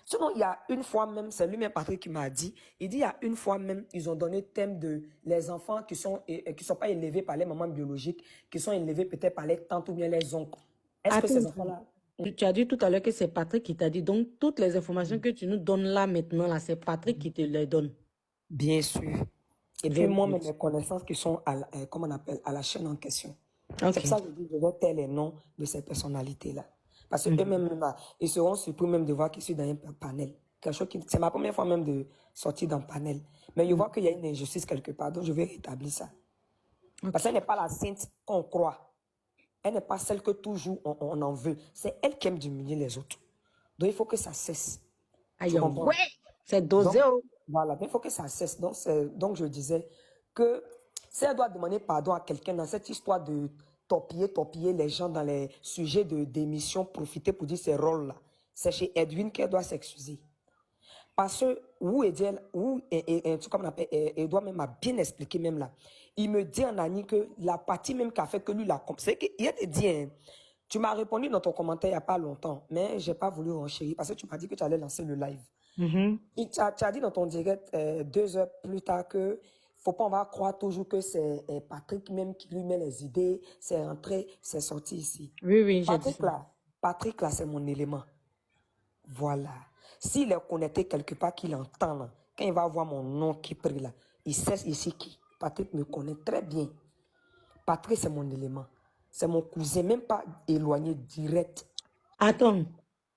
Sinon, il y a une fois même, c'est lui-même Patrick qui m'a dit, il dit il y a une fois même, ils ont donné le thème de les enfants qui sont pas élevés par les mamans biologiques, qui sont élevés peut-être par les tantes ou bien les oncles. Est-ce que Attends, ces enfants-là... tu as dit tout à l'heure que c'est Patrick qui t'a dit. Donc, toutes les informations que tu nous donnes là maintenant, là, c'est Patrick qui te les donne. Bien sûr. Et puis Very moi, good. mes connaissances qui sont comment on appelle, à la chaîne en question. C'est Ok. pour ça que je dis, je vais taire les noms de ces personnalités-là. Parce Mhm. qu'eux-mêmes, là, ils seront surpris même de voir qu'ils sont dans un panel. C'est ma première fois même de sortir dans le panel. Mais je vois qu'il y a une injustice quelque part, donc je vais rétablir ça. Parce qu'elle n'est pas la sainte qu'on croit. Elle n'est pas celle que toujours on en veut. C'est elle qui aime diminuer les autres. Donc il faut que ça cesse. Tu Aïe, comprends? ouais. C'est dosé. Donc, Oh. voilà, il faut que ça cesse. Donc je disais que si elle doit demander pardon à quelqu'un dans cette histoire de torpiller les gens dans les sujets d'émission, profiter pour dire ces rôles-là, c'est chez Edwin qu'elle doit s'excuser. Parce que, comme on appelle, Edouard même a bien expliqué même là. Il me dit en Annie que la partie même qu'a fait que lui l'a compris. C'est qu'il a dit, hein, tu m'as répondu dans ton commentaire il n'y a pas longtemps, mais j'ai pas voulu renchérir parce que tu m'as dit que tu allais lancer le live. Tu as dit dans ton direct 2 heures plus tard que faut pas on va croire toujours que c'est Patrick même qui lui met les idées, c'est rentré, c'est sorti ici. Oui, oui, j'ai dit ça. Patrick là, c'est mon élément. Voilà. S'il est connecté quelque part, qu'il entend là, quand il va voir mon nom qui prie là, il sait ici qui. Patrick me connaît très bien. Patrick, c'est mon élément. C'est mon cousin, même pas éloigné, direct. Attends,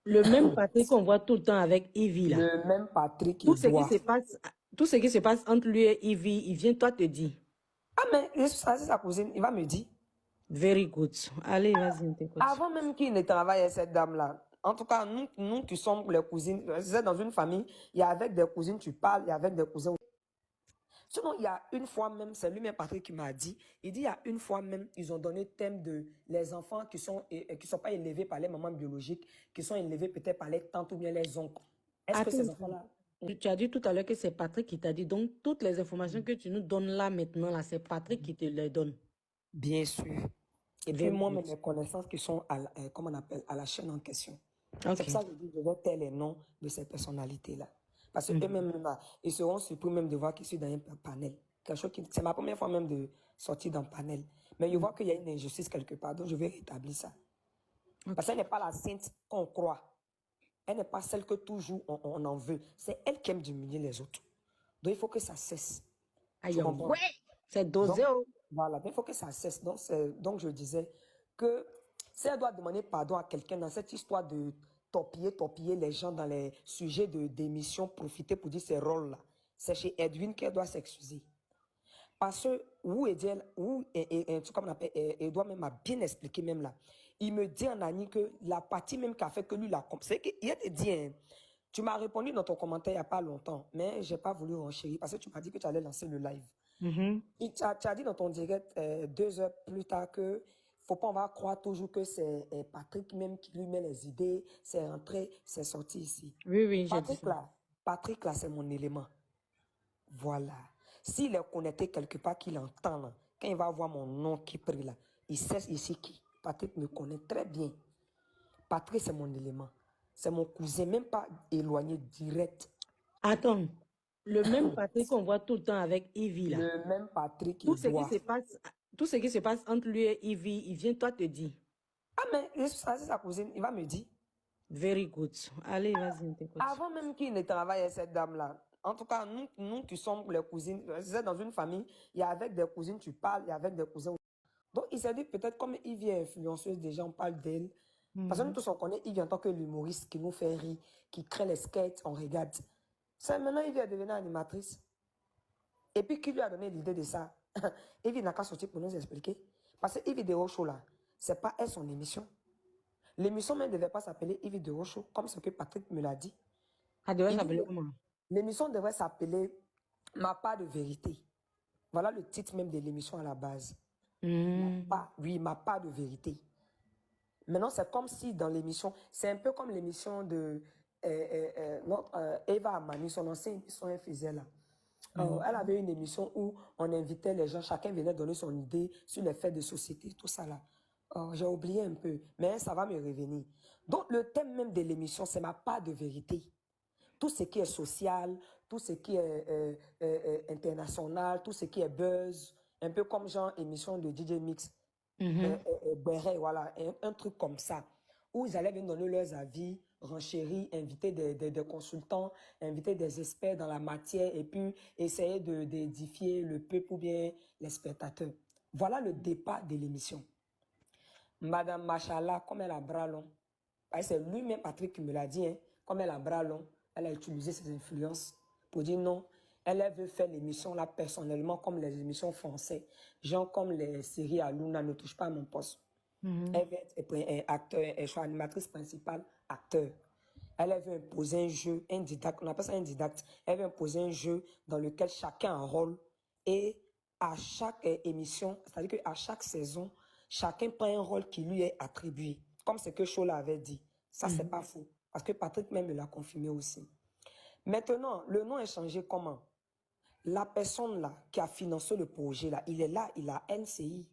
le même Patrick qu'on voit tout le temps avec Ivy, là. Le même Patrick Tout ce qui Edouard. se passe, tout ce qui se passe entre lui et Ivy, il vient toi te dire. Ah, mais ça, c'est sa cousine, il va me dire. Very good. Allez, vas-y, on t'écoute. Avant même qu'il ne travaille avec cette dame-là, en tout cas, nous qui sommes les cousines, c'est dans une famille, il y a avec des cousines, tu parles, il y a avec des cousins. Sinon, il y a une fois même, c'est lui-même Patrick qui m'a dit, il dit il y a une fois même, ils ont donné le thème de les enfants qui sont pas élevés par les mamans biologiques, qui sont élevés peut-être par les tantes ou bien les oncles. Est-ce que Attends, ces enfants-là... tu as dit tout à l'heure que c'est Patrick qui t'a dit. Donc, toutes les informations que tu nous donnes là maintenant, là, c'est Patrick qui te les donne. Bien sûr. Et puis Very moi, good. mes connaissances qui sont comment on appelle, à la chaîne en question. C'est Ok. pour ça que je dis, je vais taire les noms de ces personnalités-là. Parce qu'eux-mêmes, là, ils seront surpris même de voir qu'ils sont dans un panel. C'est ma première fois même de sortir dans le panel. Mais je vois qu'il y a une injustice quelque part, donc je vais rétablir ça. Parce qu'elle n'est pas la sainte qu'on croit. Elle n'est pas celle que toujours on en veut. C'est elle qui aime diminuer les autres. Donc il faut que ça cesse. Aïe, Tu comprends? ouais. C'est dosé. Donc, Oh. voilà, il faut que ça cesse. Donc je disais que si elle doit demander pardon à quelqu'un dans cette histoire de torpiller les gens dans les sujets d'émission, profiter pour dire ces rôles-là, c'est chez Edwin qu'elle doit s'excuser. Parce que, comme on appelle, Edouard même a bien expliqué même là. Il me dit en Annie que la partie même qu'a fait que lui l'a compris. C'est qu'il a dit, hein, tu m'as répondu dans ton commentaire il n'y a pas longtemps, mais j'ai pas voulu renchérir parce que tu m'as dit que tu allais lancer le live. Tu as dit dans ton direct 2 heures plus tard que faut pas on va croire toujours que c'est Patrick même qui lui met les idées, c'est rentré, c'est sorti ici. Oui, oui, j'ai dit ça. Patrick là, c'est mon élément. Voilà. S'il est connecté quelque part, qu'il entend là, quand il va voir mon nom qui prie là, il sait ici qui. Patrick me connaît très bien. Patrick, c'est mon élément. C'est mon cousin, même pas éloigné, direct. Attends, le même Patrick qu'on voit tout le temps avec Ivy, là. Le même Patrick Tout ce qui Edouard. se passe, tout ce qui se passe entre lui et Ivy, il vient toi te dire. Ah, mais ça, c'est sa cousine, il va me dire. Very good. Allez, vas-y, on t'écoute. Avant même qu'il ne travaille avec cette dame-là, en tout cas, nous qui sommes les cousines, c'est dans une famille, il y a avec des cousines, tu parles, il y a avec des cousins. Donc, il s'est dit peut-être comme Yves est influenceuse, déjà on parle d'elle. Parce que nous tous on connaît Yves en tant que l'humoriste qui nous fait rire, qui crée les sketchs, on regarde. C'est maintenant Yves est devenue animatrice. Et puis qui lui a donné l'idée de ça? Yves n'a qu'à sortir pour nous expliquer. Parce que Yves de Rochaud là, c'est pas elle son émission. L'émission même ne devait pas s'appeler Yves de Rochaud, comme ce que Patrick me l'a dit. Ça devrait s'appeler comment? L'émission devrait s'appeler Ma part de vérité. Voilà le titre même de l'émission à la base. Ma part de vérité. Maintenant, c'est comme si dans l'émission, c'est un peu comme l'émission de notre Eva Amani, son ancienne émission elle faisait là. Elle avait une émission où on invitait les gens, chacun venait donner son idée sur les faits de société, tout ça là. J'ai oublié un peu, mais ça va me revenir. Donc, le thème même de l'émission, c'est ma part de vérité. tout ce qui est social, tout ce qui est international, tout ce qui est buzz, un peu comme genre émission de DJ Mix, Béret, voilà, un truc comme ça, où ils allaient venir donner leurs avis, renchérir, inviter des consultants, inviter des experts dans la matière et puis essayer d'édifier le peuple ou bien les spectateurs. Voilà le départ de l'émission. Madame Machallah, comme elle a bras long, c'est lui-même, Patrick, qui me l'a dit, hein, comme elle a bras long, elle a utilisé ses influences pour dire non, elle veut faire l'émission là personnellement comme les émissions françaises, genre comme les séries à Luna, ne touche pas à mon poste. Elle veut être acteur, elle soit animatrice principale, acteur. Elle veut imposer un jeu, un didacte, on appelle ça un didacte. Elle veut imposer un jeu dans lequel chacun a un rôle et à chaque émission, c'est-à-dire qu'à chaque saison, chacun prend un rôle qui lui est attribué, comme ce que Chola avait dit. Ça, c'est pas faux, parce que Patrick même l'a confirmé aussi. Maintenant, le nom est changé comment? La personne là qui a financé le projet là, il est là, il a NCI.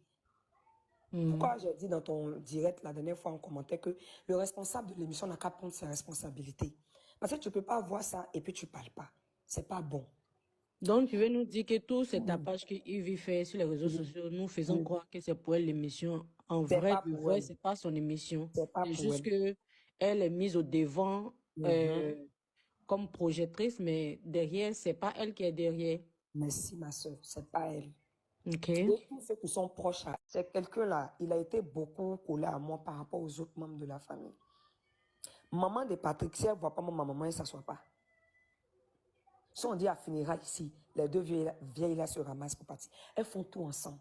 Pourquoi j'ai dit dans ton direct la dernière fois en commentaire que le responsable de l'émission n'a qu'à prendre ses responsabilités? Parce que tu ne peux pas voir ça et puis tu ne parles pas. C'est pas bon. Donc, tu veux nous dire que tout ce tapage que Yves fait sur les réseaux sociaux, nous faisons croire que c'est pour elle l'émission. En vrai, de vrai, c'est pas son émission. C'est pas C'est pour juste elle. que elle est mise au devant comme projectrice, mais derrière, c'est pas elle qui est derrière. Merci, ma soeur. C'est pas elle. OK. Et tous ceux qui sont proches, c'est quelqu'un-là, il a été beaucoup collé à moi par rapport aux autres membres de la famille. Maman de Patrick, si elle ne voit pas ma maman, elle ne s'assoit pas. Si on dit à funérailles ici, les deux vieilles-là se ramassent pour partir. Elles font tout ensemble.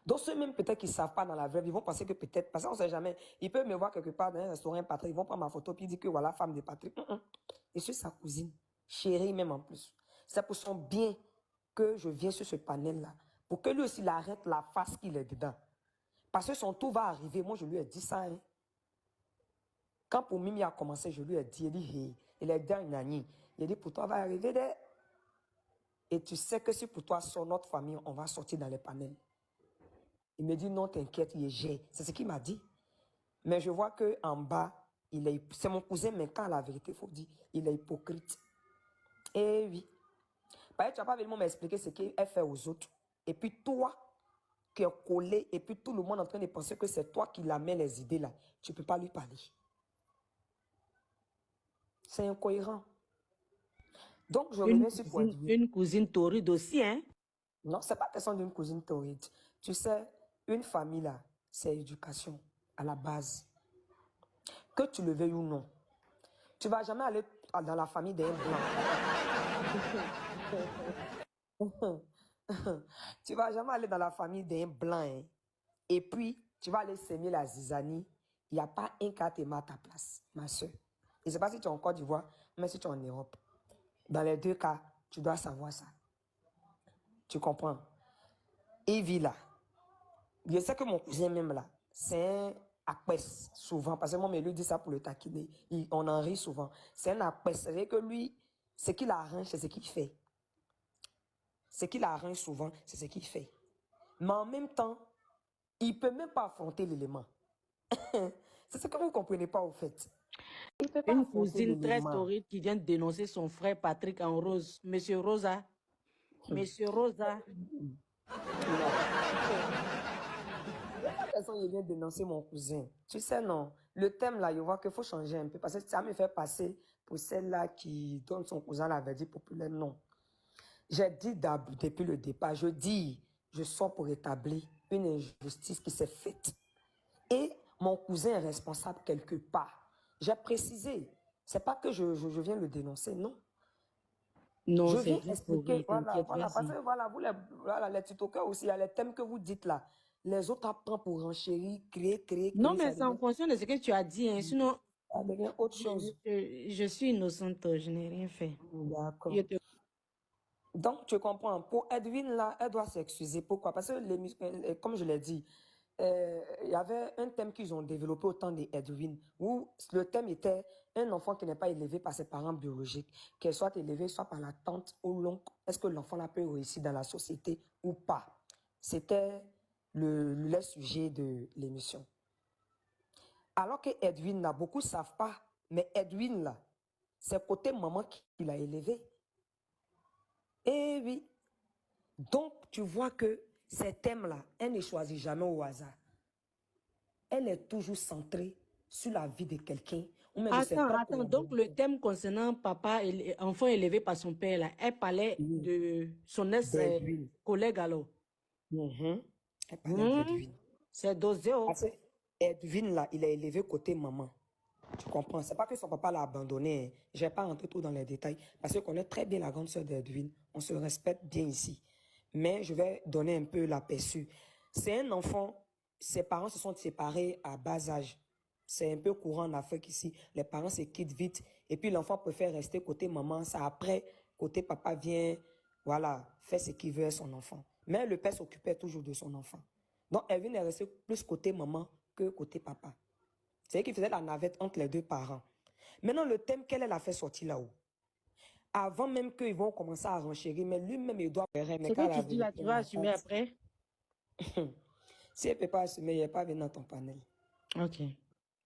Donc ceux même peut-être qui ne savent pas dans la vraie vie, ils vont penser que peut-être, parce qu'on ne sait jamais, ils peuvent me voir quelque part dans un restaurant Patrick, ils vont prendre ma photo puis dire que voilà, femme de Patrick. Je suis sa cousine, chérie même en plus. C'est pour son bien que je viens sur ce panel-là, pour que lui aussi il arrête la face qu'il est dedans. Parce que son tour va arriver, moi je lui ai dit ça. Hein. Quand pour Mimi a commencé, je lui ai dit, hey, il est dans une année. Il a dit, pour toi, va arriver des... Et tu sais que si pour toi, sur notre famille, on va sortir dans les panels. Il me dit, non, t'inquiète, il est j'ai. C'est ce qu'il m'a dit. Mais je vois qu'en bas, c'est mon cousin, mais quand la vérité, il faut dire, il est hypocrite. Eh oui. Parce que tu n'as pas vraiment m'expliquer ce qu'il fait aux autres. Et puis toi, qui es collé, et puis tout le monde est en train de penser que c'est toi qui l'amène les idées là. Tu ne peux pas lui parler. C'est incohérent. Donc, je reviens sur quoi. Une cousine torride aussi, hein? Non, ce n'est pas question d'une cousine torride. Tu sais, une famille là, c'est éducation à la base. Que tu le veuilles ou non. Tu ne vas jamais aller dans la famille d'un blanc. Tu ne vas jamais aller dans la famille d'un blanc. Hein. Et puis, tu vas aller s'aimer la zizanie. Il n'y a pas un cas te met à ta place, ma soeur. Je ne sais pas si tu es en Côte d'Ivoire, mais si tu es en Europe. Dans les deux cas, tu dois savoir ça. Tu comprends? Evie là, je sais que mon cousin même là, c'est un apès souvent, parce que moi, je lui dis ça pour le taquiner. On en rit souvent. C'est un apès. C'est-à-dire que lui, ce qu'il arrange, c'est ce qu'il fait. Ce qu'il arrange souvent, c'est ce qu'il fait. Mais en même temps, il ne peut même pas affronter l'élément. C'est ce que vous ne comprenez pas au fait. Il peut pas Une affronter cousine très l'élément. torride qui vient de dénoncer son frère Patrick en rose. Monsieur Rosa. Monsieur Rosa. Personne ne vient dénoncer mon cousin. Tu sais, non. Le thème, là, je vois qu'il faut changer un peu. Parce que ça me fait passer pour celle-là qui donne son cousin la verdict populaire. Non. J'ai dit depuis le départ, je sors pour établir une injustice qui s'est faite. Et mon cousin est responsable quelque part. J'ai précisé. C'est pas que je viens le dénoncer, non. Non, Je c'est viens juste pour expliquer, rire, t'inquiète, parce vas-y. que voilà, vous les TikTokers aussi, il y a les thèmes que vous dites là. Les autres apprennent pour renchérir, créer, Non, mais ça c'est en devient, fonction de ce que tu as dit, hein. Sinon, ça devient autre chose. je suis innocente, je n'ai rien fait. D'accord. Je te- Donc, tu comprends, pour Edwin, là, elle doit s'excuser. Pourquoi? Parce que, comme je l'ai dit, il y avait un thème qu'ils ont développé au temps d'Edwin, où le thème était un enfant qui n'est pas élevé par ses parents biologiques, qu'elle soit élevée soit par la tante ou l'oncle. Est-ce que l'enfant là peut réussir dans la société ou pas? C'était le sujet de l'émission. Alors que Edwin, là, beaucoup ne savent pas, mais Edwin, là, c'est côté maman qui l'a élevé. Et oui. Donc, tu vois que ces thèmes-là, elle ne choisit jamais au hasard. Elle est toujours centrée sur la vie de quelqu'un. Attends, donc le thème concernant papa, enfant élevé par son père, là, elle parlait de son ex-collègue alors. Elle parlait d'Edwin. C'est dosé. Parce que Edwin, là, il est élevé côté maman. Tu comprends? C'est pas que son papa l'a abandonné. Je ne vais pas rentrer trop dans les détails. Parce qu'on connaît très bien la grande sœur d'Edwin. On se respecte bien ici. Mais je vais donner un peu l'aperçu. C'est un enfant, ses parents se sont séparés à bas âge. C'est un peu courant en Afrique ici. Les parents se quittent vite. Et puis l'enfant préfère rester côté maman. Ça après, côté papa vient, voilà, faire ce qu'il veut à son enfant. Mais le père s'occupait toujours de son enfant. Donc Edwin est resté plus côté maman que côté papa. C'est elle qui faisait la navette entre les deux parents. Maintenant, le thème qu'elle a fait sortir là-haut. Avant même qu'ils vont commencer à renchérir, mais lui-même, il doit... C'est que tu dis là, tu vas assumer après? Si elle ne peut pas assumer, il n'est pas venu dans ton panel. Ok.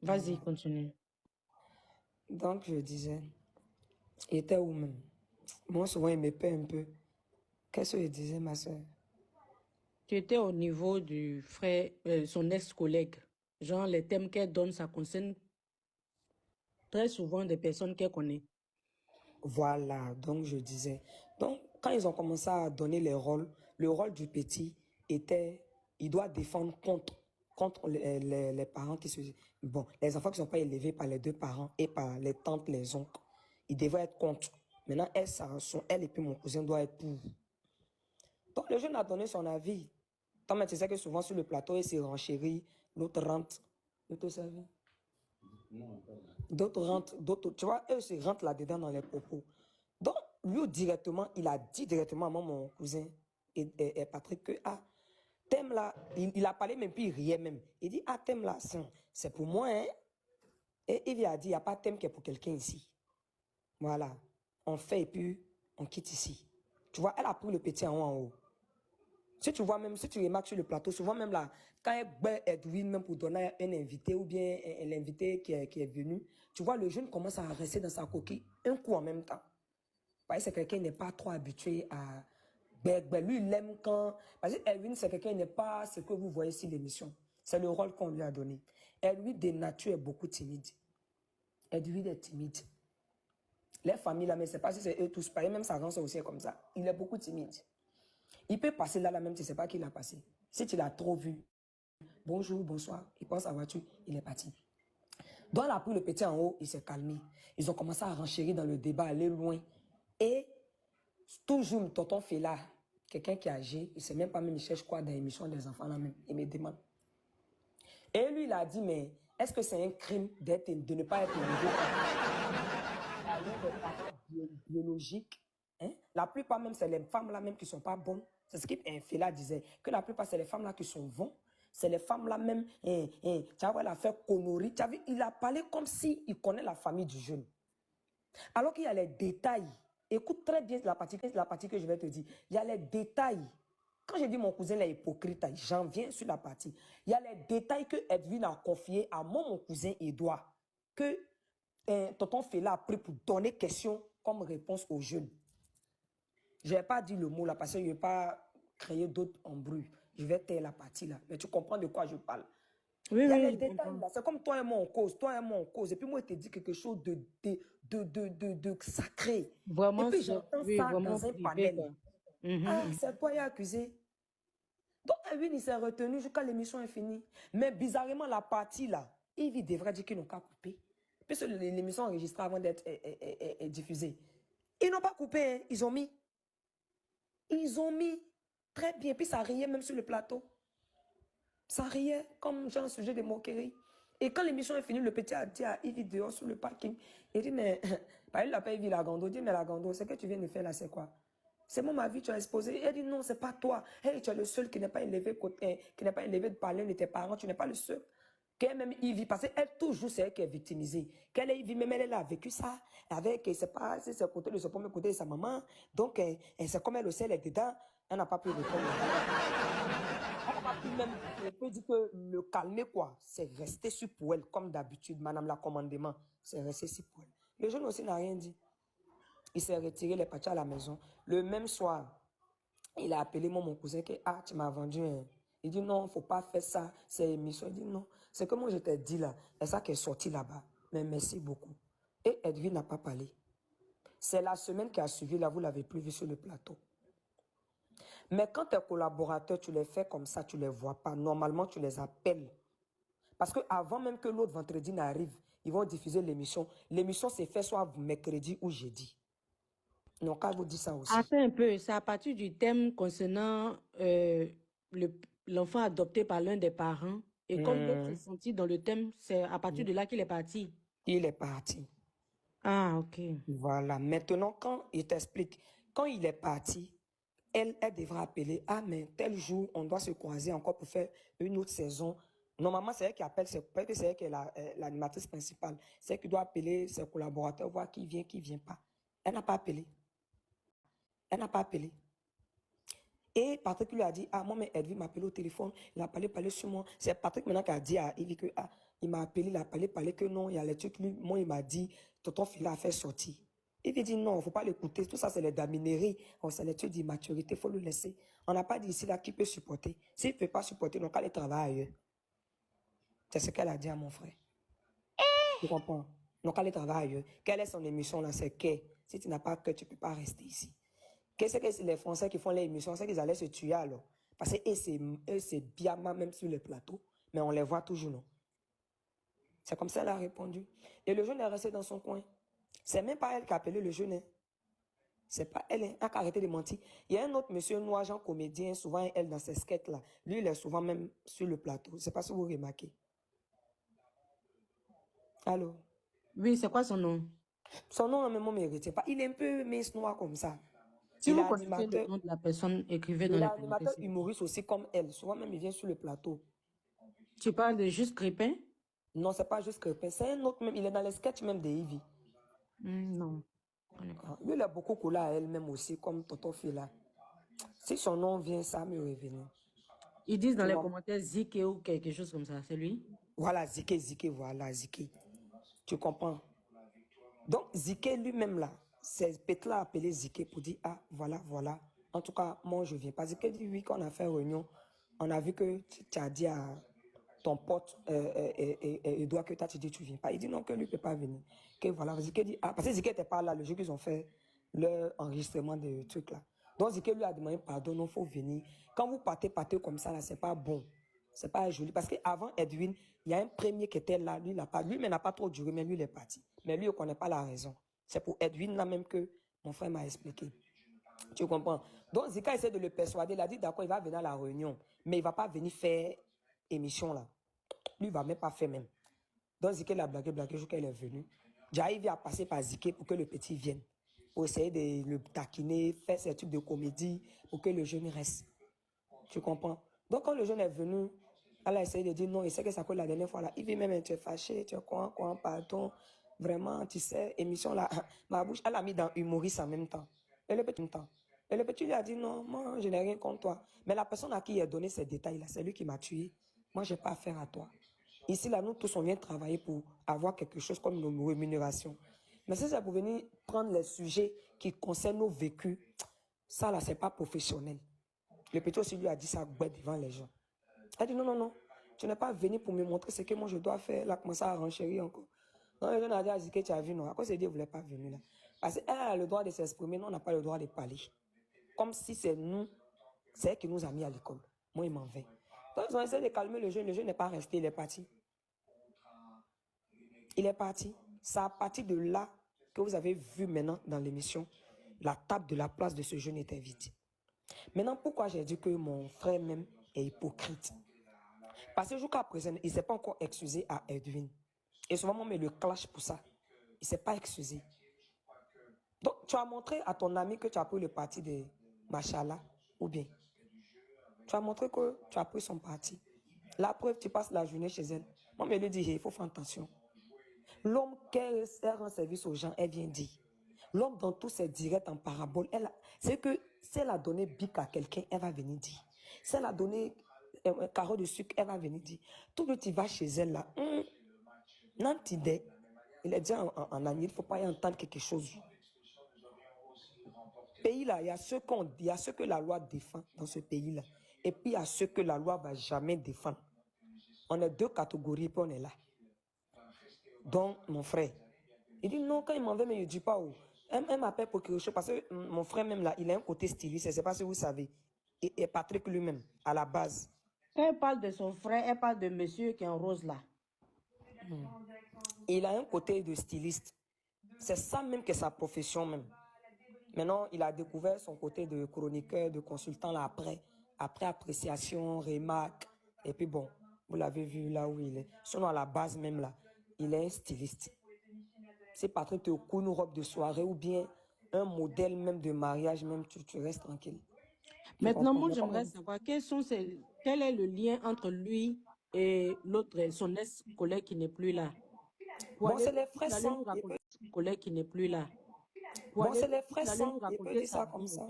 Vas-y, continue. Donc, je disais, il était où même? Moi, souvent, il me paie un peu. Qu'est-ce qu'il disait, ma soeur? Tu étais au niveau du frère, son ex-collègue. Genre, les thèmes qu'elle donne, ça concerne très souvent des personnes qu'elle connaît. Voilà, donc je disais. Donc, quand ils ont commencé à donner les rôles, le rôle du petit était, il doit défendre contre les parents qui se... Bon, les enfants qui ne sont pas élevés par les deux parents et par les tantes, les oncles. Ils devraient être contre. Maintenant, elle et puis mon cousin doivent être pour. Donc, le jeune a donné son avis. Tant mais tu sais que souvent sur le plateau, il s'est renchéri, l'autre rentre. L'autre servit. D'autres rentrent, d'autres, tu vois, eux se rentrent là-dedans dans les propos. Donc, lui, directement, il a dit directement à mon cousin et Patrick que, ah, thème là, il a parlé même, puis il riait même. Il dit, ah, thème là, c'est pour moi, hein. Et il a dit, il n'y a pas de thème qui est pour quelqu'un ici. Voilà. On fait et puis on quitte ici. Tu vois, elle a pris le petit en haut. Si tu vois même, si tu remarques sur le plateau, souvent même là, quand elle bat Edwin même pour donner un invité ou bien l'invité qui est venu, tu vois, le jeune commence à rester dans sa coquille un coup en même temps. Parce que c'est quelqu'un qui n'est pas trop habitué à... lui, il aime quand... Parce que Edwin, c'est quelqu'un qui n'est pas ce que vous voyez sur l'émission. C'est le rôle qu'on lui a donné. Edwin, de nature, est beaucoup timide. Edwin est timide. Les familles là, mais c'est pas si c'est eux tous pareils, même sa grand-sœur aussi est comme ça. Il est beaucoup timide. Il peut passer là, même tu ne sais pas qui l'a passé. Si tu l'as trop vu, bonjour, bonsoir, il passe à la voiture, il est parti. Donc, elle a pris le petit en haut, il s'est calmé. Ils ont commencé à renchérir dans le débat, aller loin. Et toujours, tonton fait là, quelqu'un qui est âgé, il ne sait même pas, même il cherche quoi dans l'émission des enfants là même, il me demande. Et lui, il a dit, mais est-ce que c'est un crime de ne pas être élevé biologique? Hein? La plupart même, c'est les femmes là même qui ne sont pas bonnes. C'est ce qu'Infela disait, que la plupart, c'est les femmes là qui sont bonnes. C'est les femmes là même, tu vois, elle a fait connerie. Tu as vu, il a parlé comme s'il connaît la famille du jeune. Alors qu'il y a les détails. Écoute très bien la partie que je vais te dire. Il y a les détails. Quand je dis mon cousin est hypocrite, j'en viens sur la partie. Il y a les détails que Edwin a confiés à mon cousin Edouard, que tonton Fela a pris pour donner question comme réponse aux jeunes. Je ne vais pas dire le mot là parce que je ne vais pas créer d'autres embrouilles. Je vais taire la partie là. Mais tu comprends de quoi je parle. Oui, il y a oui, les détails là. C'est comme toi et moi en cause. Toi et moi en cause. Et puis moi, je te dis quelque chose de sacré. Vraiment, et puis j'entends ça dans un panel. C'est toi qui es accusé. Donc, Edwin, il s'est retenu jusqu'à l'émission est finie. Mais bizarrement, la partie là, il devrait dire qu'ils n'ont qu'à couper. Puisque l'émission enregistrée avant d'être diffusée. Ils n'ont pas coupé, hein. Ils ont mis. Très bien. Puis ça riait même sur le plateau. Ça riait comme genre un sujet de moquerie. Et quand l'émission est finie, le petit a dit à Yves dehors sur le parking. Il dit, mais, il l'appelle Yves Lagando. Il dit, mais Lagando, ce que tu viens de faire là, c'est quoi? C'est moi ma vie, tu as exposé. Elle dit, non, c'est pas toi. Hey, tu es le seul qui n'est pas élevé de parler de tes parents. Tu n'es pas le seul. Qu'elle-même Yves, parce qu'elle toujours, c'est elle qui est victimisée. Qu'elle est Yves, même elle a vécu ça. Avec, c'est pas, c'est ce côté de ce premier côté de sa maman. Donc, c'est comme elle le sait, elle est dedans. Elle n'a pas pu répondre. Elle n'a pas pu même, on peut dire que le calmer, quoi. C'est resté sur pour elle, comme d'habitude, madame la commandement. C'est resté sur pour elle. Le jeune aussi n'a rien dit. Il s'est retiré, il est parti à la maison. Le même soir, il a appelé mon cousin que ah, tu m'as vendu un. Il dit non, il ne faut pas faire ça, c'est émission. Il dit non, c'est que moi je t'ai dit là, c'est ça qui est sorti là-bas. Mais merci beaucoup. Et Edwin n'a pas parlé. C'est la semaine qui a suivi, là, vous ne l'avez plus vu sur le plateau. Mais quand tes collaborateurs, tu les fais comme ça, tu ne les vois pas. Normalement, tu les appelles. Parce qu'avant même que l'autre vendredi n'arrive, ils vont diffuser l'émission. L'émission s'est faite soit mercredi ou jeudi. Donc, quand vous dites ça aussi. Attends un peu, c'est à partir du thème concernant l'enfant adopté par l'un des parents. Et comme l'autre s'est senti dans le thème, c'est à partir de là qu'il est parti. Il est parti. Ah, ok. Voilà. Maintenant, quand il t'explique, quand il est parti, elle devra appeler. Ah, mais tel jour, on doit se croiser encore pour faire une autre saison. Normalement, c'est elle qui appelle, c'est elle qui est l'animatrice principale. C'est elle qui doit appeler ses collaborateurs, voir qui vient pas. Elle n'a pas appelé. Elle n'a pas appelé. Et Patrick lui a dit, ah, moi, mais Edwin m'a appelé au téléphone, il a parlé sur moi. C'est Patrick maintenant qui a dit à Yves que, ah, il m'a appelé, il a parlé que non, il y a les trucs, lui, moi, il m'a dit, tonton Phila a fait sortir. Il dit non, il ne faut pas l'écouter, tout ça, c'est les damineries, c'est les trucs d'immaturité, il faut le laisser. On n'a pas dit ici, là, qui peut supporter. S'il ne peut pas supporter, donc, allez travailler ailleurs. C'est ce qu'elle a dit à mon frère. Tu comprends? Donc, allez travailler ailleurs. Quelle est son émission, là? C'est que, si tu n'as pas que, tu ne peux pas rester ici. Qu'est-ce que les Français qui font les émissions, c'est qu'ils allaient se tuer alors. Parce que c'est bien même sur le plateau, mais on les voit toujours, non? C'est comme ça qu'elle a répondu. Et le jeune est resté dans son coin. C'est même pas elle qui a appelé le jeune. C'est pas elle, elle a arrêté de mentir. Il y a un autre monsieur noir, genre comédien, souvent elle dans ses sketchs là. Lui, il est souvent même sur le plateau. Je ne sais pas si vous remarquez. Allô? Oui, c'est quoi son nom? Son nom, même, on ne mérite pas. Il est un peu mince noir comme ça. Si Il est vous connaissez le animateur. nom de la personne, écrivez dans Il est les commentaires. animateur humoriste aussi comme elle. Souvent même, il vient sur le plateau. Tu parles de Juste Crépin? Non, c'est pas juste Crépin. C'est un autre même. Il est dans les sketchs même de Ivy. Non. Lui, il a beaucoup collé à elle-même aussi, comme Tonton Fila. Si son nom vient, ça me revenir. Ils disent dans les commentaires Zike ou quelque chose comme ça. C'est lui? Voilà, Zike, voilà, Zike. Tu comprends? Donc, Zike lui-même là, c'est Petla appelé Zike pour dire, ah, voilà. En tout cas, moi, je viens pas. Zike dit, oui, quand on a fait une réunion, on a vu que tu as dit à ton pote Edouard que tu as dit, tu viens pas. Il dit non, que lui ne peut pas venir. Que voilà, Zike dit, ah, parce que Zike n'était pas là le jour qu'ils ont fait leur enregistrement de trucs là. Donc, Zike lui a demandé pardon, non, il faut venir. Quand vous partez comme ça, là, c'est pas bon. C'est pas joli. Parce qu'avant Edwin, il y a un premier qui était là, lui, mais n'a pas trop duré, mais lui, il est parti. Mais lui, il ne connaît pas la raison. C'est pour Edwin, là même, que mon frère m'a expliqué. Tu comprends? Donc, Zika essaie de le persuader. Il a dit, d'accord, il va venir à la réunion, mais il ne va pas venir faire émission, là. Lui, il ne va même pas faire même. Donc, Zika, il a blagué jusqu'à qu'il est venu. J'arrive à passer par Zika pour que le petit vienne. Pour essayer de le taquiner, faire ces trucs de comédie, pour que le jeune reste. Tu comprends? Donc, quand le jeune est venu, elle a essayé de dire non, il sait que ça coûte la dernière fois là. Il dit même, tu es fâché, tu es quoi, pardon. Vraiment, tu sais, émission là, ma bouche, elle a mis dans humoriste en même temps. Et le petit lui a dit non, moi, je n'ai rien contre toi. Mais la personne à qui il a donné ces détails là, c'est lui qui m'a tué. Moi, je n'ai pas affaire à toi. Ici, là, nous tous, on vient travailler pour avoir quelque chose comme une rémunération. Mais si c'est pour venir prendre les sujets qui concernent nos vécus, ça là, c'est pas professionnel. Le petit aussi lui a dit ça devant les gens. Elle dit non, tu n'es pas venu pour me montrer ce que moi je dois faire. Elle a commencé à renchérir encore. Non, les gens ont dit à Zike, tu as vu, non. À cause de Dieu, vous ne pas venir là. Parce qu'elle a le droit de s'exprimer, nous, on n'a pas le droit de parler. Comme si c'est nous, c'est elle qui nous a mis à l'école. Moi, il m'en vais. Donc, ils ont essayé de calmer le jeune n'est pas resté, il est parti. Il est parti. C'est à partir de là que vous avez vu maintenant dans l'émission, la table de la place de ce jeune était vide. Maintenant, pourquoi j'ai dit que mon frère même est hypocrite? Parce que jusqu'à présent, il ne s'est pas encore excusé à Edwin. Et souvent, on met le clash pour ça. Il ne s'est pas excusé. Donc, tu as montré à ton ami que tu as pris le parti de Machala, ou bien tu as montré que tu as pris son parti. La preuve, tu passes la journée chez elle. Moi, je lui dis, il faut faire attention. L'homme qui rend service aux gens, elle vient dire. L'homme dans tous ses directs en parabole, c'est que si elle a donné bic à quelqu'un, elle va venir dire. Si elle a donné un carreau de sucre, elle va venir dire. Tout le monde, tu vas chez elle là. Non, tu dis. Il est déjà en Agnès, il ne faut pas y entendre quelque chose. Pays-là, il y a ce que la loi défend dans ce pays-là. Et puis, il y a ce que la loi ne va jamais défendre. On est deux catégories, puis on est là. Donc, mon frère, il dit non, quand il m'en veut, mais il ne dit pas où. Elle m'appelle pour quelque chose, parce que mon frère même là, il a un côté styliste, je ne sais pas si vous savez. Et Patrick lui-même, à la base. Quand elle parle de son frère, elle parle de monsieur qui est en rose là. Il a un côté de styliste. C'est ça même que sa profession même. Maintenant, il a découvert son côté de chroniqueur, de consultant là après appréciation, remarque. Et puis bon, vous l'avez vu là où il est. Sinon, à la base même là, il est un styliste. Si Patrick te coule une robe de soirée ou bien un modèle même de mariage, même tu restes tranquille. Maintenant, moi, j'aimerais savoir quel est le lien entre lui et l'autre, son ex-collègue qui n'est plus là. Bon, c'est les frères sang. Collègue qui n'est plus là. Bon, c'est les frères sang. Il peut dire ça comme ça.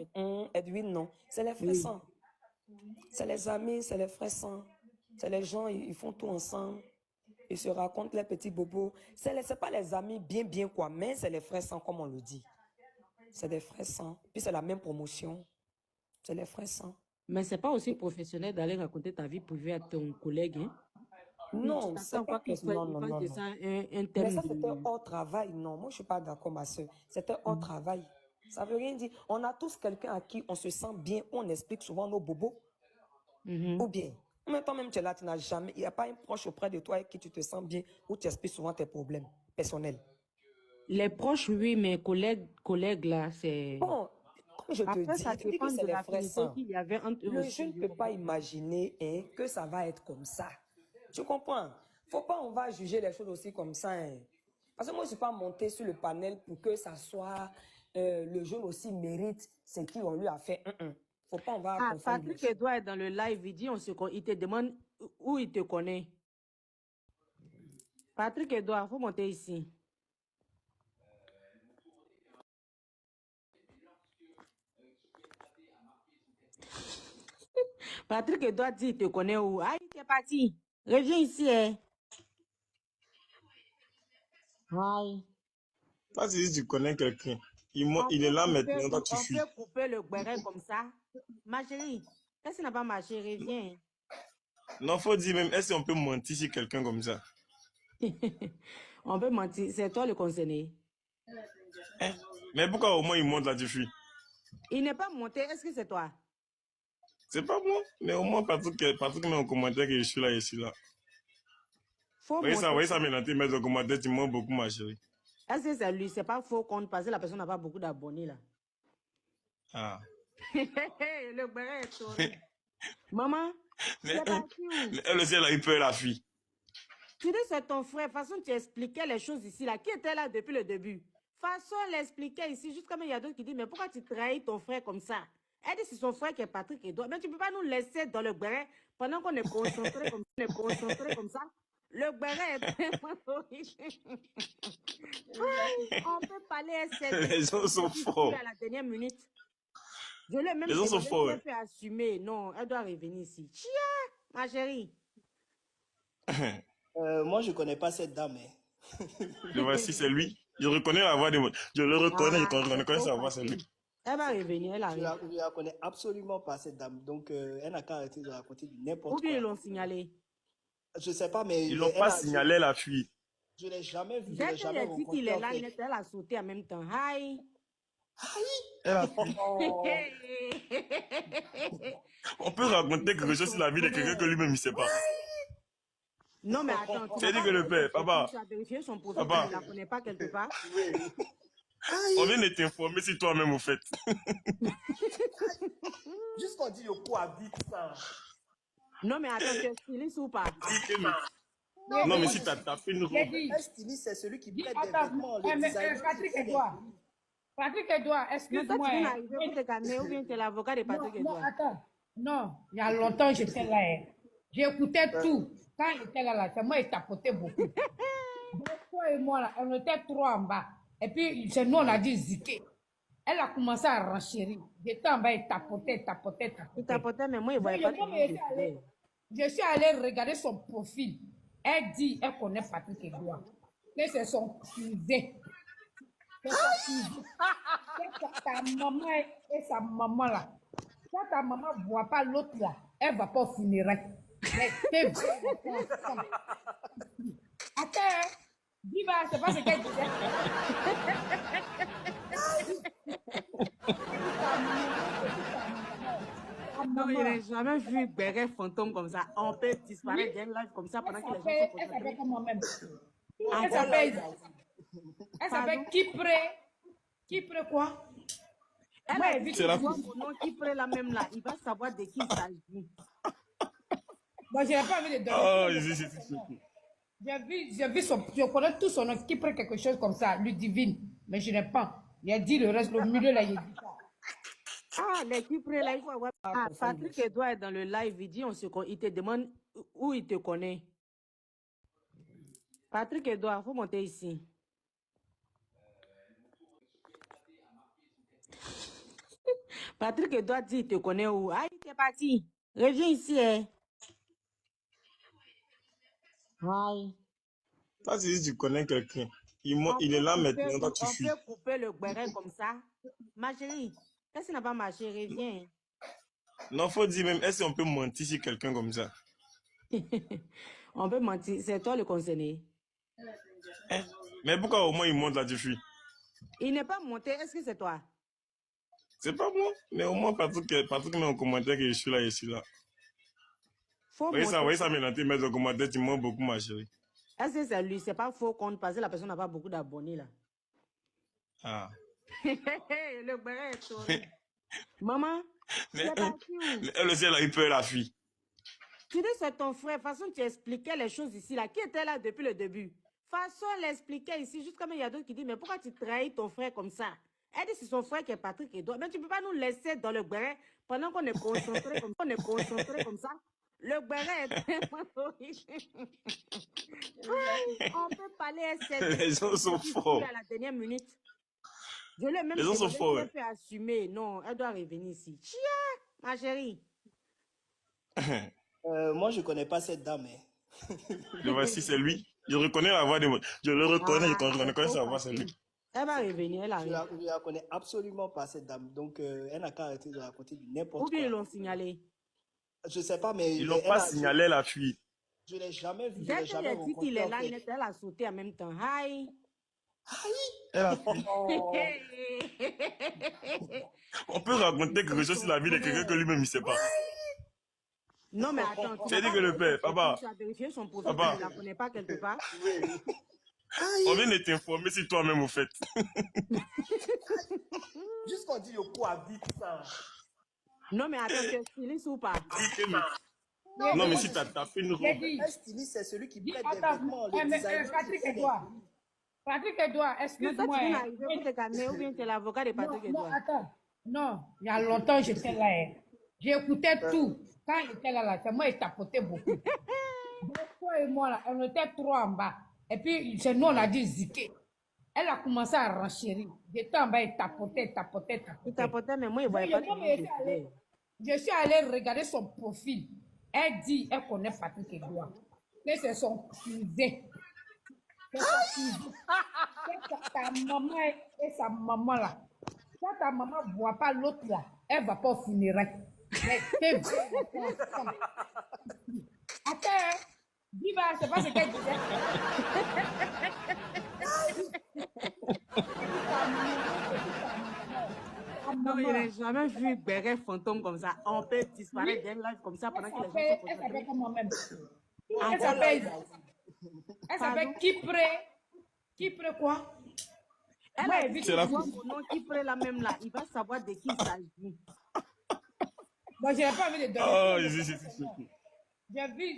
Edwin, non. C'est les frères sang. C'est les amis, c'est les frères sang. C'est les gens, ils font tout ensemble. Ils se racontent les petits bobos. C'est pas les amis bien quoi, mais c'est les frères sang comme on le dit. C'est des frères sang. Puis c'est la même promotion. C'est les frères sang. Mais c'est pas aussi professionnel d'aller raconter ta vie privée à ton collègue, hein? Non, c'est pas que non. Mais ça, c'était hors travail. Non, moi, je suis pas d'accord, ma soeur. C'était hors travail. Ça veut rien dire. On a tous quelqu'un à qui on se sent bien, on explique souvent nos bobos. Ou bien, mais toi-même, tu es là, tu n'as jamais, il n'y a pas un proche auprès de toi avec qui tu te sens bien, où tu expliques souvent tes problèmes personnels. Les proches, oui, mais collègues là, c'est... Bon, comme je te dis, tu dis que c'est les frères saints. Le jeune ne peut pas imaginer que ça va être comme ça. Tu comprends? Faut pas, on va juger les choses aussi comme ça. Hein. Parce que moi, je ne suis pas monté sur le panel pour que ça soit le jeune aussi mérite ce qu'on lui a fait. Faut pas, on va confondre. Patrick Edouard est dans le live, il dit, il te demande où il te connaît. Patrick Edouard, il faut monter ici. Patrick Edouard dit, il te connaît où? Ah, il est parti. Reviens ici, hein. Hi. Pas si tu connais quelqu'un. Il est là maintenant, toi tu fuis. On peut couper le béret comme ça. Ma chérie, qu'est-ce qui n'a pas marché? Reviens. Non, faut dire même, est-ce qu'on peut mentir sur quelqu'un comme ça? On peut mentir, c'est toi le concerné. Hein? Mais pourquoi au moins il monte là, tu fuis? Il n'est pas monté, est-ce que c'est toi? C'est pas moi, mais au moins Patrick met en commentaire que je suis là. Voyez ça maintenant, tu mets en commentaire, tu montes beaucoup, ma chérie. Est-ce que c'est lui? C'est pas faux compte parce que la personne n'a pas beaucoup d'abonnés là. Ah. Le béret est tourné. Maman, elle aussi, elle a eu peur, la fille. Tu dis c'est ton frère. De toute façon, tu expliquais les choses ici là. Qui était là depuis le début? De toute façon, elle expliquait ici. Juste comme il y a d'autres qui disent, mais pourquoi tu trahis ton frère comme ça? Elle dit c'est son frère qui est Patrick Edouard. Mais tu ne peux pas nous laisser dans le béret pendant qu'on est concentré comme ça. Le béret est tellement horrible. On peut parler Les gens sont forts. À la dernière minute. Je l'ai même les gens sont forts. Elle peut assumer. Non, elle doit revenir ici. Chia, ma chérie. Moi, je ne connais pas cette dame. Le voici, c'est lui. Je reconnais la voix de moi. Je le reconnais, je reconnais sa voix, c'est lui. Elle va revenir, elle arrive. Je ne la connais absolument pas, cette dame. Donc, elle n'a qu'à arrêter de raconter du n'importe quoi. Ou bien ils l'ont signalé. Je ne sais pas, mais... Ils ne l'ont pas signalé, la fille. Je ne l'ai jamais vu. Dès qu'elle a dit qu'il est là, elle a sauté en même temps. Hi. Elle a fui. On peut raconter quelque chose sur la vie de quelqu'un que lui-même ne sait pas. Non, mais attends. C'est dit que le père, papa. Tu as vérifié son profil, tu ne la connais pas quelque part. On vient de t'informer sur toi-même, au fait. Juste qu'on dit le cohabite ça. Non, mais attends, tu es styliste ou pas? Non, mais si tu as tapé une robe. Un styliste, c'est celui qui prête des vêtements. Patrick Edouard, excuse-moi. Tu arrivé pour te calmer ou bien tu es l'avocat de Patrick Edouard? Non, attends. Non, il y a longtemps, j'étais là. J'écoutais tout. Quand il était là, c'est moi, il tapotait beaucoup. Donc, toi et moi, là, on était trois en bas. Et puis, c'est nous, on a dit ziquer. Elle a commencé à renchérir. J'étais en bas, il tapotait. Il tapotait, mais moi, il ne voyait pas. Je suis allée regarder son profil. Elle dit, elle connaît Patrick Edouard. Que c'est son cousin. C'est son cousin. C'est ta maman et sa maman là. Quand ta maman ne voit pas l'autre là, elle ne va pas au funérailles. Mais t'es vrai. Attends, Diva, c'est pas ce qu'elle disait. Non, mais je n'ai jamais vu Béret fantôme comme ça. On peut disparaître d'un live comme ça pendant que les gens sont Elle s'appelle comment même? Ah, Elle s'appelle Kipré. Kipré quoi? Elle Ouais, a dit C'est la mon nom qui prend la même là. Il va savoir de qui il s'agit. Bon, je n'ai pas envie de donner. Oh, J'ai vu son, je connais tout son nom, Kipré quelque chose comme ça, Ludivine. Mais je n'ai pas. Il a dit le reste, le milieu là, il dit ça. Ah, l'équipe là, il faut avoir. Ah, Patrick Edouard est dans le live. Il dit, il te demande où il te connaît. Patrick Edouard, il faut monter ici. Patrick Edouard dit, il te connaît où? Ah, il est parti. Reviens ici, hein. Aïe. Toi, si tu connais quelqu'un, il est là maintenant, toi, tu fuis. On peut couper le béret comme ça. Ma chérie, qu'est-ce qui n'a pas marché? Reviens. Non, faut dire même, est-ce qu'on peut mentir sur quelqu'un comme ça? On peut mentir. C'est toi le concerné. Hein? Mais pourquoi au moins il monte là, tu fuis? Il n'est pas monté. Est-ce que c'est toi? C'est pas moi, mais au moins Patrick met en commentaire que je suis là. Faut Voyez monter. ça maintenant, tu mets en commentaire, tu montes beaucoup, ma chérie. Est-ce que c'est lui? C'est pas faux compte parce que la personne n'a pas beaucoup d'abonnés là. Ah. Le béret est tombé. Maman, Mais, c'est parti où? elle aussi, elle a eu peur, la fille. Tu dis c'est ton frère. De toute façon, tu expliquais les choses ici là. Qui était là depuis le début? De toute façon, elle expliquait ici. Juste comme il y a d'autres qui disent, mais pourquoi tu trahis ton frère comme ça? Elle dit c'est son frère qui est Patrick Edouard. Mais tu ne peux pas nous laisser dans le béret pendant qu'on est concentré comme ça. Le béret est tellement horrible. On peut parler Les gens sont forts. à la dernière minute. Je l'ai même Les gens sont forts. fait assumer. Non, elle doit revenir ici. Chia, ma chérie. Moi, je ne connais pas cette dame. Hein. Le voici, c'est lui. Je reconnais la voix de moi. Je le reconnais, je reconnais sa voix, c'est lui. Elle va revenir, elle Je arrive. ne la connais absolument pas, cette dame. Donc, elle n'a qu'à arrêter de raconter du n'importe Ou bien ils quoi. l'ont signalé. Je ne sais pas, mais... Ils l'ont pas signalé la fuite. Je ne l'ai jamais vu. Je Dès l'ai que jamais les titres, rencontré. il est en là, fait. elle a sauté en même temps. Hi. Elle a fui. Oh. On peut raconter quelque chose sur la vie de quelqu'un que lui-même il sait pas. Non, mais attends. C'est dit que le père, papa. Tu as vérifié son profil, Papa. tu ne la connais pas quelque part. On vient de t'informer sur toi-même, au fait. Jusqu'on dit le cohabite ça. Non, mais attends, tu es styliste ou pas? Non, mais si t'as tapé une J'ai roue. dit, Un styliste, c'est celui qui prête des attends, vêtements. mais, Le designer. Patrick Edouard. Patrick Edouard, Mais toi, tu excuse-moi. viens hein. d'arriver pour te calmer ou bien tu es l'avocat de Patrick Non, Edouard? attends. Non, il y a longtemps, j'étais là. Hein. J'écoutais tout. Quand il était là, c'est moi, il tapotait beaucoup. Donc, toi et moi, là, on était trois en bas. Et puis, c'est nous, on a dit ziquer. Elle a commencé à renchérir. J'étais en bas, il tapotait. Il tapotait, mais moi, il ne voyait pas tout le monde. Je suis allée regarder son profil. Elle dit, elle connaît Patrick Edouard. Que c'est son cousin. C'est son cousin. C'est ta maman et sa maman là. Quand ta maman ne voit pas l'autre là, elle ne va pas au funérailles. Mais t'es vrai. Attends, Diva, c'est pas ce qu'elle disait. Non, mais je n'ai jamais vu Béret fantôme comme ça. On peut disparaître d'un live comme ça pendant que les gens sont Elle concentrés. s'appelle comment même? Ah, Elle s'appelle Kipré. Kipré quoi? Elle Ouais, a dit c'est la mon nom qui prend la même là. Il va savoir de qui il s'agit. Bon, je n'ai pas envie de donner. Oh,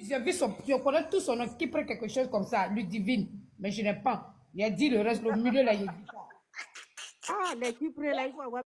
J'ai vu son, je connais tout son nom, Kipré quelque chose comme ça, Ludivine. Mais je n'ai pas. Il a dit le reste, le milieu là, il dit ça. Ah, l'équipe là, il faut avoir.